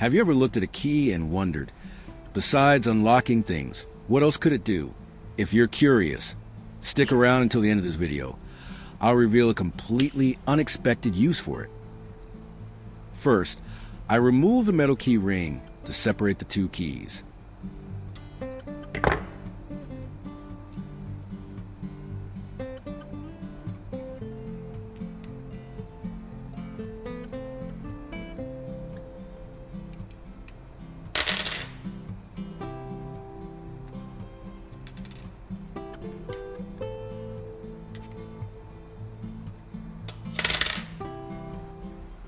Have you ever looked at a key and wondered, besides unlocking things, what else could it do? If you're curious, stick around until the end of this video. I'll reveal a completely unexpected use for it. First, I remove the metal key ring to separate the two keys.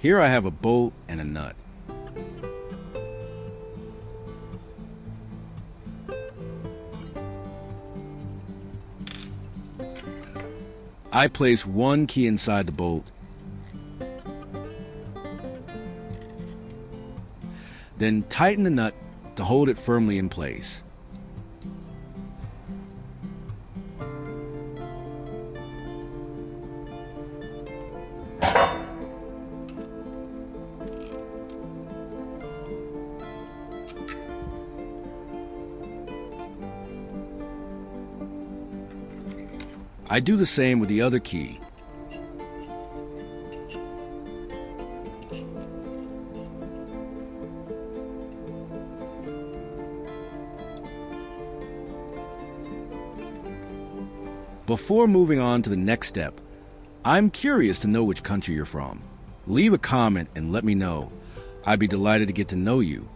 Here I have a bolt and a nut. I place one key inside the bolt, then tighten the nut to hold it firmly in place. I do the same with the other key. Before moving on to the next step, I'm curious to know which country you're from. Leave a comment and let me know. I'd be delighted to get to know you.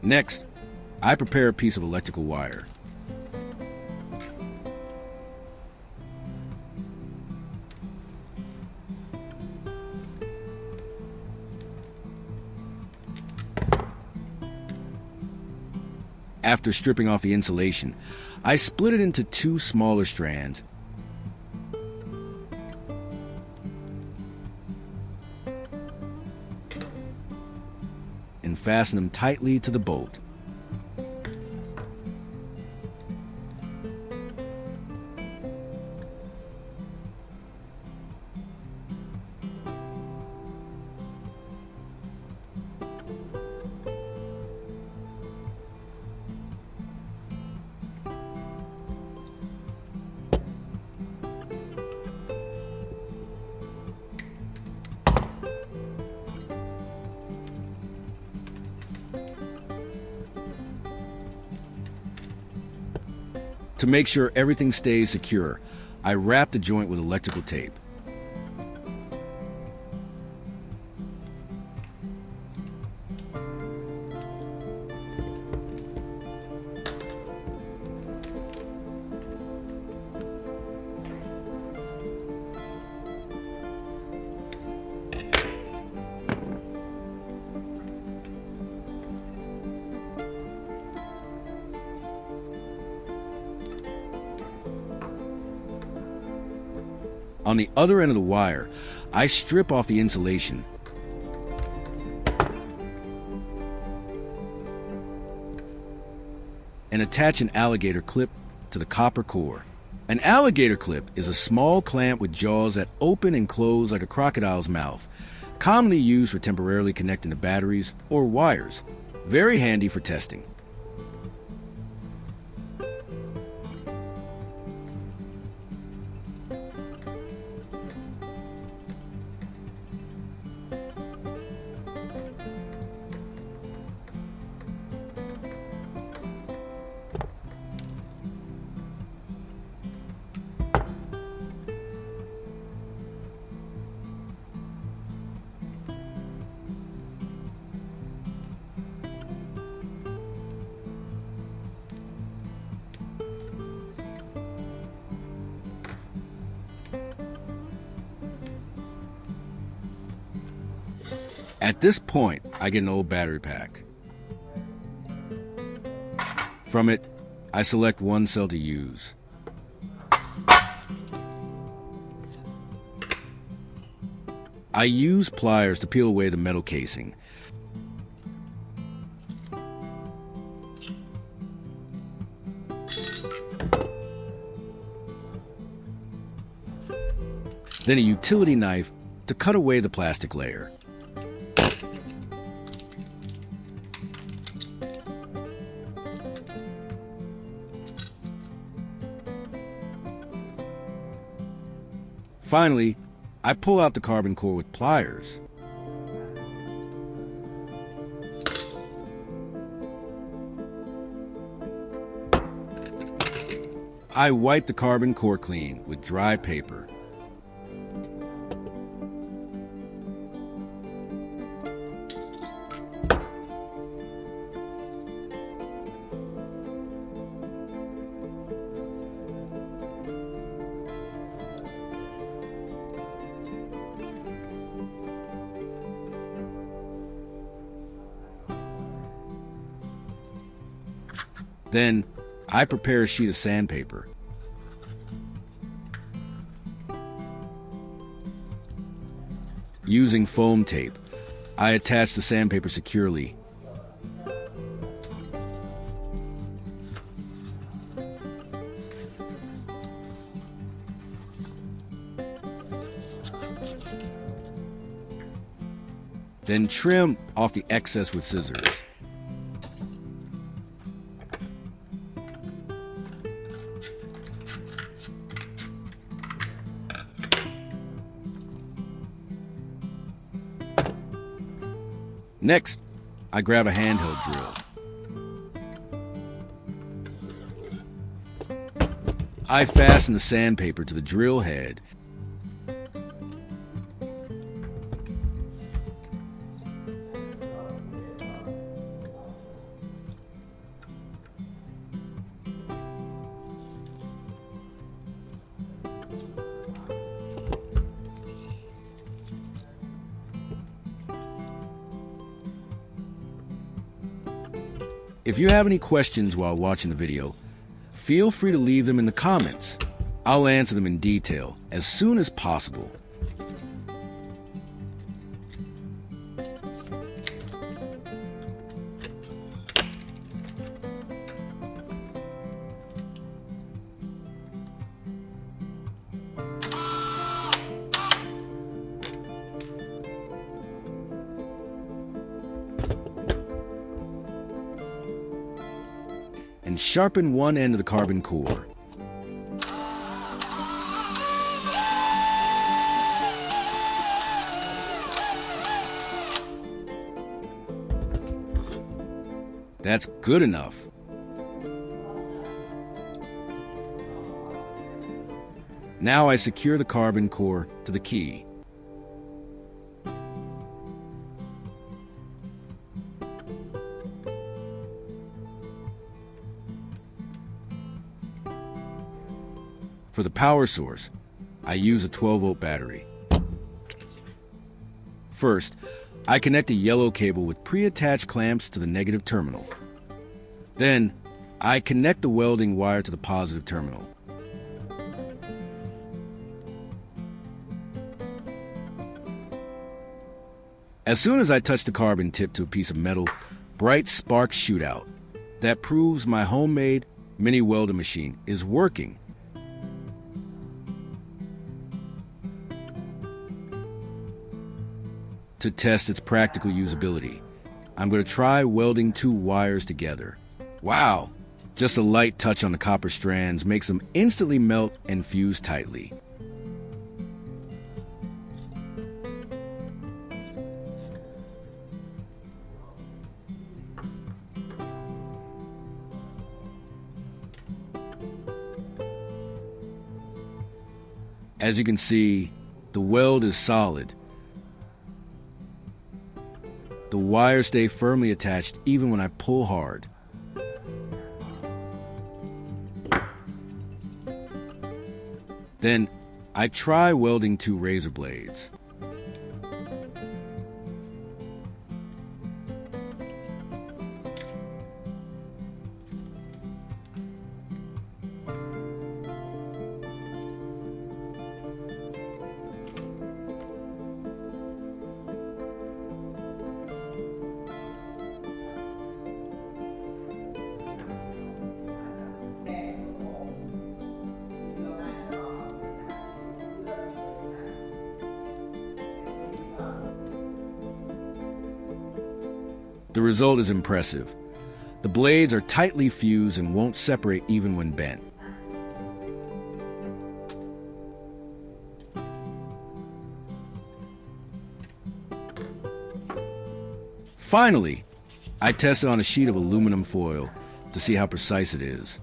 Next, I prepare a piece of electrical wire. After stripping off the insulation, I split it into two smaller strands and fasten them tightly to the bolt. To make sure everything stays secure, I wrap the joint with electrical tape. On the other end of the wire, I strip off the insulation and attach an alligator clip to the copper core. An alligator clip is a small clamp with jaws that open and close like a crocodile's mouth, commonly used for temporarily connecting to batteries or wires. Very handy for testing. At this point, I get an old battery pack. From it, I select one cell to use. I use pliers to peel away the metal casing. Then a utility knife to cut away the plastic layer. Finally, I pull out the carbon core with pliers. I wipe the carbon core clean with dry paper. Then, I prepare a sheet of sandpaper. Using foam tape, I attach the sandpaper securely. Then trim off the excess with scissors. Next, I grab a handheld drill. I fasten the sandpaper to the drill head. If you have any questions while watching the video, feel free to leave them in the comments. I'll answer them in detail as soon as possible. And sharpen one end of the carbon core. That's good enough. Now I secure the carbon core to the key. For the power source, I use a 12-volt battery. First, I connect a yellow cable with pre-attached clamps to the negative terminal. Then, I connect the welding wire to the positive terminal. As soon as I touch the carbon tip to a piece of metal, bright sparks shoot out. That proves my homemade mini welding machine is working. To test its practical usability, I'm going to try welding two wires together. Wow! Just a light touch on the copper strands makes them instantly melt and fuse tightly. As you can see, the weld is solid. The wires stay firmly attached even when I pull hard. Then, I try welding two razor blades. The result is impressive. The blades are tightly fused and won't separate even when bent. Finally, I tested on a sheet of aluminum foil to see how precise it is.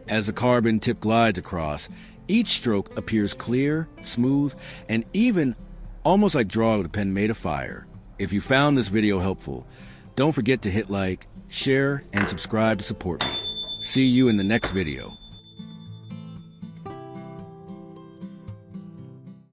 As the carbon tip glides across, each stroke appears clear, smooth, and even almost like drawing with a pen made of fire. If you found this video helpful, don't forget to hit like, share, and subscribe to support me. See you in the next video.